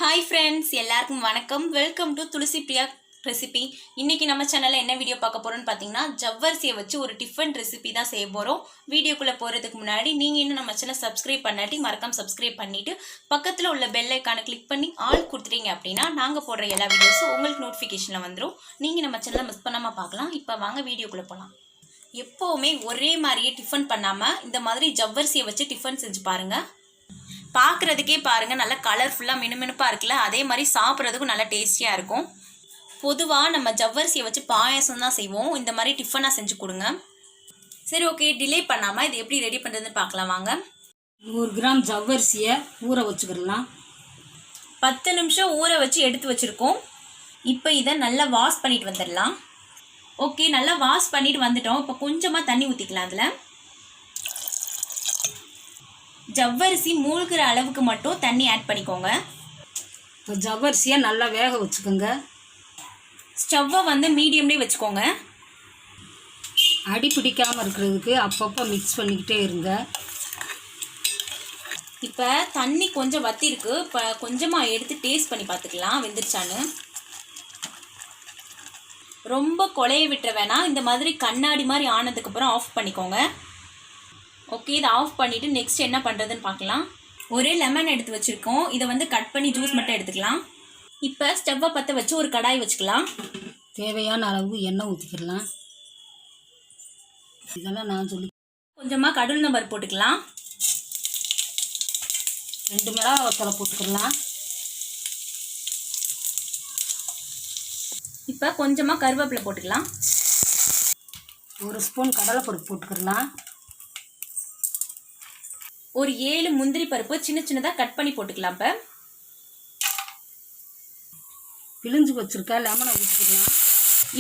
Hi friends, எல்லாருக்கும் வணக்கம். Welcome to Thulasi Priya recipe. இன்னைக்கு நம்ம சேனல்ல என்ன வீடியோ பார்க்க போறோம்னு பாத்தீங்கன்னா ஜவ்வரிசியை வச்சு ஒரு டிஃபன் ரெசிபி தான் செய்ய போறோம். வீடியோக்குள்ள போறதுக்கு முன்னாடி நீங்க இன்னும் நம்ம சேனலை சப்ஸ்கிரைப் பண்ணாட்டி மறக்காம சப்ஸ்கிரைப் பண்ணிட்டு பக்கத்துல உள்ள பெல் ஐகானை கிளிக் பண்ணி ஆல் கொடுத்துட்டீங்க அப்படின்னா நாங்க போடுற எல்லா வீடியோஸும் உங்களுக்கு நோட்டிஃபிகேஷன்ல வந்துரும். நீங்க நம்ம சேனலை மிஸ் பண்ணாம பார்க்கலாம். இப்போ வாங்க வீடியோக்குள்ள போலாம். எப்பவுமே ஒரே மாதிரியே டிஃபன் பண்ணாம இந்த மாதிரி ஜவ்வரிசியை வச்சு டிஃபன் செஞ்சு பாருங்க. பார்க்குறதுக்கே பாருங்கள் நல்லா கலர்ஃபுல்லாக மினுமினுப்பாக இருக்குல்ல, அதே மாதிரி சாப்பிட்றதுக்கும் நல்லா டேஸ்டியாக இருக்கும். பொதுவாக நம்ம ஜவ்வரிசியை வச்சு பாயாசம் தான் செய்வோம். இந்த மாதிரி டிஃபனாக செஞ்சு கொடுங்க. சரி, ஓகே, டிலே பண்ணாமல் இது எப்படி ரெடி பண்ணுறதுன்னு பார்க்கலாம் வாங்க. 100 கிராம் ஜவ்வரிசியை ஊற வச்சுக்கிடலாம். 10 நிமிஷம் ஊற வச்சு எடுத்து வச்சுருக்கோம். இப்போ இதை நல்லா வாஷ் பண்ணிட்டு வந்துடலாம். ஓகே, நல்லா வாஷ் பண்ணிட்டு வந்துட்டோம். இப்போ கொஞ்சமாக தண்ணி ஊற்றிக்கலாம். அதில் ஜவ்வரிசி மூழ்கிற அளவுக்கு மட்டும் தண்ணி ஆட் பண்ணிக்கோங்க. இப்போ ஜவ்வரிசியை நல்லா வேக வச்சுக்கோங்க. ஸ்டவ்வை வந்து மீடியம்லேயே வச்சுக்கோங்க. அடி பிடிக்காமல் இருக்கிறதுக்கு அப்பப்போ மிக்ஸ் பண்ணிக்கிட்டே இருங்க. இப்போ தண்ணி கொஞ்சம் வத்திருக்கு. இப்போ கொஞ்சமாக எடுத்து டேஸ்ட் பண்ணி பார்த்துக்கலாம் வெந்துருச்சான்னு. ரொம்ப கொலைய விட்டுற வேணாம். இந்த மாதிரி கண்ணாடி மாதிரி ஆனதுக்கப்புறம் ஆஃப் பண்ணிக்கோங்க. ஓகே, இதை ஆஃப் பண்ணிவிட்டு நெக்ஸ்ட் என்ன பண்ணுறதுன்னு பார்க்கலாம். ஒரு லெமன் எடுத்து வச்சுருக்கோம். இதை வந்து கட் பண்ணி ஜூஸ் மட்டும் எடுத்துக்கலாம். இப்போ ஸ்டவ்வை பற்ற வச்சு ஒரு கடாய் வச்சுக்கலாம். தேவையான அளவு எண்ணெய் ஊற்றிக்கிடலாம். இதெல்லாம் நான் சொல்லி கொஞ்சமாக கடல் நம்பர் போட்டுக்கலாம். 2 மிளகாய் வத்தலை போட்டுக்கலாம். இப்போ கொஞ்சமாக கருவேப்பிலை போட்டுக்கலாம். 1 ஸ்பூன் கடலைப்பருப்பு போட்டுக்கலாம். ஒரு 7 முந்திரி பருப்பு சின்ன சின்னதாக கட் பண்ணி போட்டுக்கலாம். இப்போ பிழிஞ்சு வச்சுருக்க லெமனை ஊற்றிக்கலாம்.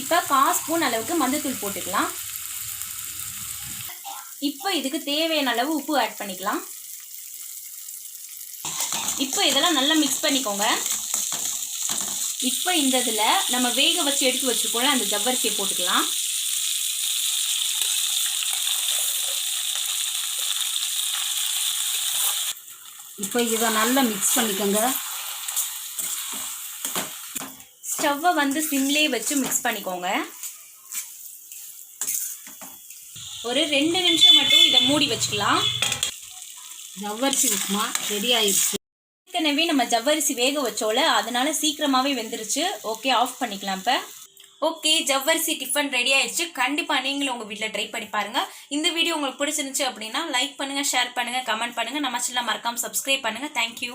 இப்போ 1/4 ஸ்பூன் அளவுக்கு மஞ்சள்தூள் போட்டுக்கலாம். இப்போ இதுக்கு தேவையான அளவு உப்பு ஆட் பண்ணிக்கலாம். இப்போ இதெல்லாம் நல்லா மிக்ஸ் பண்ணிக்கோங்க. இப்போ இந்த இதில் நம்ம வேக வச்சு எடுத்து வச்சுருக்கோம்ல அந்த ஜவ்வரிசியை போட்டுக்கலாம். இப்போ இதை நல்லா மிக்ஸ் பண்ணிக்கோங்க. ஸ்டவ்வை வந்து சிம்லேயே வச்சு மிக்ஸ் பண்ணிக்கோங்க. ஒரு 2 நிமிஷம் மட்டும் இதை மூடி வச்சுக்கலாம். ஜவ்வரிசி உப்புமா ரெடி ஆயிடுச்சு. ஏற்கனவே நம்ம ஜவ்வரிசி வேக வச்சோல, அதனால சீக்கிரமாகவே வெந்துருச்சு. ஓகே, ஆஃப் பண்ணிக்கலாம். இப்போ ஓகே, ஜவ்வரிசி டிஃபன் ரெடி ஆயிடுச்சு. கண்டிப்பாக நீங்களும் உங்கள் வீட்டில் ட்ரை பண்ணி பாருங்கள். இந்த வீடியோ உங்களுக்கு பிடிச்சிருந்துச்சு அப்படின்னா லைக் பண்ணுங்கள், ஷேர் பண்ணுங்கள், கமெண்ட் பண்ணுங்கள். நம்ம சேனலை மறக்காமல் சப்ஸ்கிரைப் பண்ணுங்கள். தேங்க்யூ.